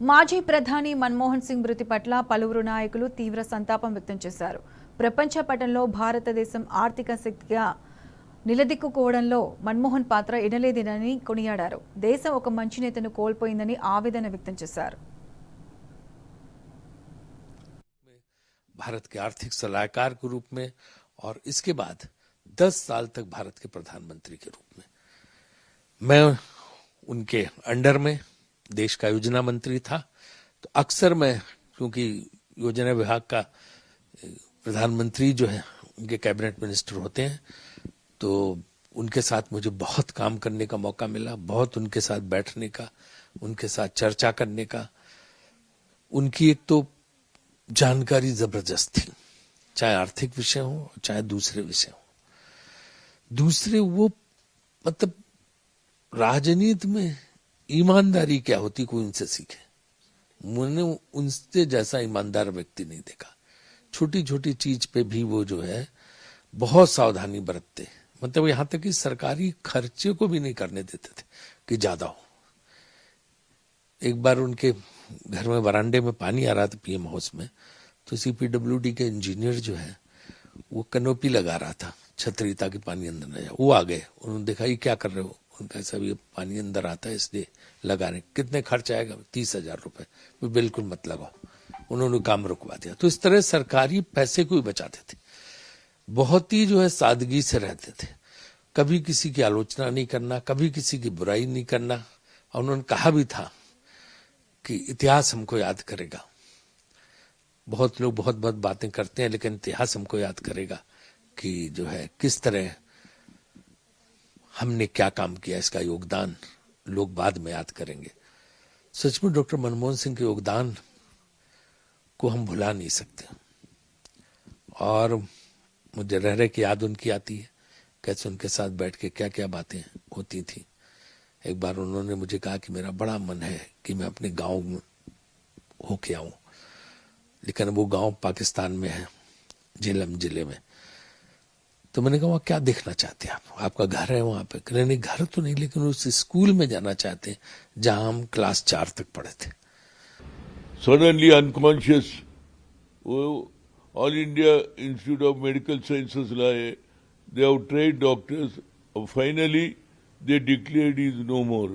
మాజీ ప్రధాని మన్మోహన్ సింగ్ మృతి పట్ల పలువురు నాయకులు తీవ్ర సంతాపం వ్యక్తం చేశారు. ప్రపంచ పటంలో భారతదేశం ఆర్థిక శక్తిగా నిలదొక్కుకోవడంలో మన్మోహన్ పాత్ర ఎనలేనిదని కొనియాడారు. దేశం ఒక మంచి నేతను కోల్పోయిందని ఆవేదన వ్యక్తం చేశారు. भारत के आर्थिक सलाहकार के रूप में और इसके बाद 10 साल तक भारत के प्रधानमंत्री के रूप में मैं उनके अंडर में देश का योजना मंत्री था। तो अक्सर मैं, क्योंकि योजना विभाग का प्रधानमंत्री जो है उनके कैबिनेट मिनिस्टर होते हैं, तो उनके साथ मुझे बहुत काम करने का मौका मिला, बहुत उनके साथ बैठने का, उनके साथ चर्चा करने का। उनकी एक तो जानकारी जबरदस्त थी, चाहे आर्थिक विषय हो चाहे दूसरे विषय हो। दूसरे वो मतलब राजनीति में ईमानदारी क्या होती कोई उनसे सीखे। मैंने उनसे जैसा ईमानदार व्यक्ति नहीं देखा। छोटी छोटी चीज पे भी वो जो है बहुत सावधानी बरतते, मतलब यहां तक कि सरकारी खर्चे को भी नहीं करने देते थे कि ज्यादा हो। एक बार उनके घर में वरांडे में पानी आ रहा था पीएम हाउस में, तो सीपीडब्ल्यूडी के इंजीनियर जो है वो कनोपी लगा रहा था छतरी ताकि पानी अंदर न जाए। वो आ गए, उन्होंने देखा ये क्या कर रहे हो, उनका सब ये पानी अंदर आता है इसलिए लगा रहे। कितने खर्च आएगा? 30,000 रुपए। बिल्कुल मत लगाओ। उन्होंने काम रुकवा दिया। तो इस तरह सरकारी पैसे को ही बचाते थे, बहुत ही जो है सादगी से रहते थे, कभी किसी की आलोचना नहीं करना, कभी किसी की बुराई नहीं करना। और उन्होंने कहा भी था कि इतिहास हमको याद करेगा। बहुत लोग बहुत बहुत बातें करते हैं, लेकिन इतिहास हमको याद करेगा कि जो है किस तरह हमने क्या काम किया, इसका योगदान लोग बाद में याद करेंगे। सच में डॉक्टर मनमोहन सिंह के योगदान को हम भुला नहीं सकते। और मुझे रह रहे की याद उनकी आती है, कैसे उनके साथ बैठ के क्या क्या बातें होती थी। एक बार उन्होंने मुझे कहा कि मेरा बड़ा मन है कि मैं अपने गांव में होके आऊं, लेकिन वो गांव पाकिस्तान में है, झेलम जिले में। तो मैंने कहा वहां क्या देखना चाहते हैं आप? आपका घर है वहां पे? कहने नहीं, घर तो नहीं, लेकिन उस स्कूल में जाना चाहते हैं जहां हम क्लास 4 तक पढ़े थे। सडनली अनकॉन्शियस वो All India Institute of Medical Sciences लाए, they have tried doctors, finally they declared is no more.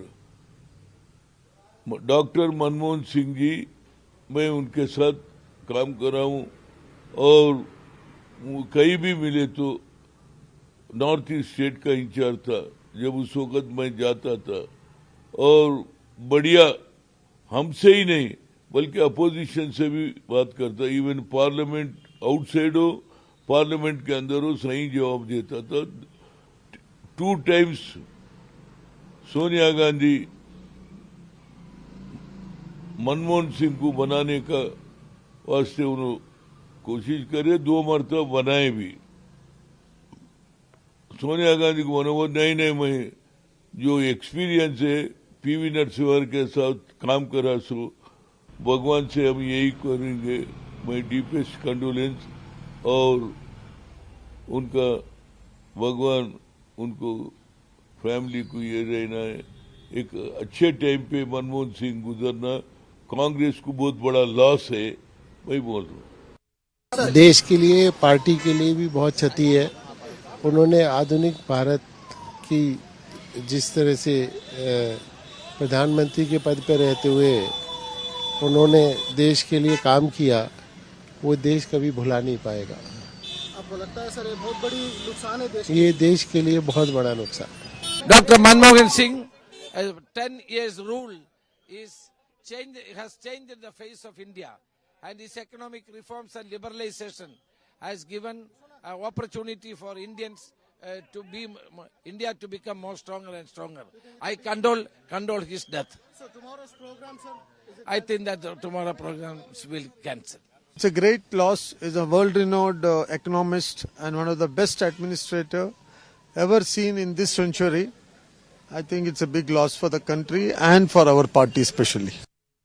Doctor Manmohan Singh ji, मैं उनके साथ काम कर रहा हूँ और कहीं भी मिले तो नॉर्थ ईस्ट स्टेट का इंचार्ज था जब उस वक्त मैं जाता था, और बढ़िया हमसे ही नहीं बल्कि अपोजिशन से भी बात करता। इवन पार्लियामेंट आउटसाइड हो पार्लियामेंट के अंदर हो सही जवाब देता था। 2 times सोनिया गांधी मनमोहन सिंह को बनाने का वास्ते उन्होंने कोशिश करे, 2 मरतबा बनाए भी। सोनिया गांधी को बना वो नहीं, मैं जो एक्सपीरियंस है पीवी नरसिम्हा के साथ काम करा, सो भगवान से हम यही करेंगे। मैं डीपेस्ट कंडोलेंस, और उनका भगवान उनको फैमिली को ये रहना है। एक अच्छे टाइम पे मनमोहन सिंह गुजरना कांग्रेस को बहुत बड़ा लॉस है, मैं बोल रहा हूँ। देश के लिए, पार्टी के लिए भी बहुत क्षति है। उन्होंने आधुनिक भारत की जिस तरह से प्रधानमंत्री के पद पर रहते हुए उन्होंने देश के लिए काम किया, वो देश कभी भुला नहीं पाएगा। आपको लगता है सर ये बहुत बड़ी नुकसान है देश? ये देश के लिए बहुत बड़ा नुकसान है। Dr. Manmohan Singh, 10 years rule has changed the face of India, and his economic reforms and liberalization has given opportunity for Indians India to become more stronger and stronger. I condole his death. So tomorrow's program, sir? I think that tomorrow programs will cancel. It's a great loss. Is a world-renowned economist and one of the best administrator ever seen in this century. I think it's a big loss for the country and for our party especially.